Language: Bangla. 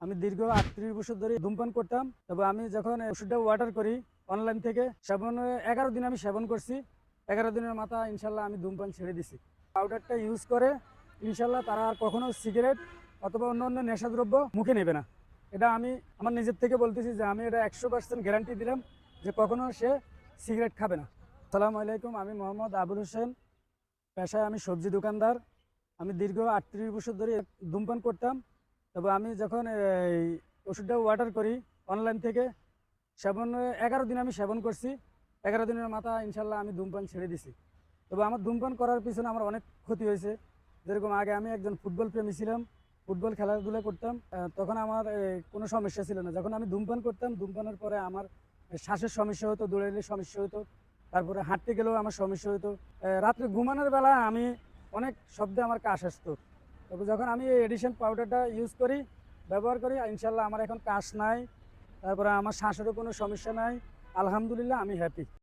আমি দীর্ঘ ৩৮ বছর ধরে ধূমপান করতাম। তবে আমি যখন ওষুধটা অর্ডার করি অনলাইন থেকে, সেবন ১১ দিন আমি সেবন করছি। ১১ দিনের মাথা ইনশাল্লাহ আমি ধূমপান ছেড়ে দিছি। পাউডারটা ইউজ করে ইনশাল্লাহ তারা আর কখনো সিগারেট অথবা অন্য অন্য নেশাদ্রব্য মুখে নেবে না। এটা আমি আমার নিজের থেকে বলতেছি যে আমি এটা ১০০% গ্যারান্টি দিলাম যে কখনো সে সিগারেট খাবে না। আসসালামু আলাইকুম, আমি মোহাম্মদ আবুল হোসেন। পেশায় আমি সবজি দোকানদার। আমি দীর্ঘ ৩৮ বছর ধরে ধূমপান করতাম। তবে আমি যখন এই ওষুধটা অর্ডার করি অনলাইন থেকে, সেবন ১১ দিন আমি সেবন করছি। ১১ দিনের মাথা ইনশাল্লাহ আমি ধূমপান ছেড়ে দিছি। তবে আমার ধূমপান করার পিছনে আমার অনেক ক্ষতি হয়েছে। যেরকম আগে আমি একজন ফুটবল প্রেমী ছিলাম, ফুটবল খেলাধুলা করতাম। তখন আমার কোনো সমস্যা ছিল না। যখন আমি ধূমপান করতাম, ধূমপানের পরে আমার শ্বাসের সমস্যা হতো, দৌড়াইলে সমস্যা হতো, তারপরে হাঁটতে গেলেও আমার সমস্যা হতো। রাত্রে ঘুমানোর বেলা আমি অনেক শব্দে আমার কাশ আসতো। তবে যখন আমি এই এডিশন পাউডারটা ইউজ করি, ব্যবহার করি, ইনশাল্লাহ আমার এখন কাশ নাই, তারপরে আমার শ্বাসেরও কোনো সমস্যা নাই। আলহামদুলিল্লাহ, আমি হ্যাপি।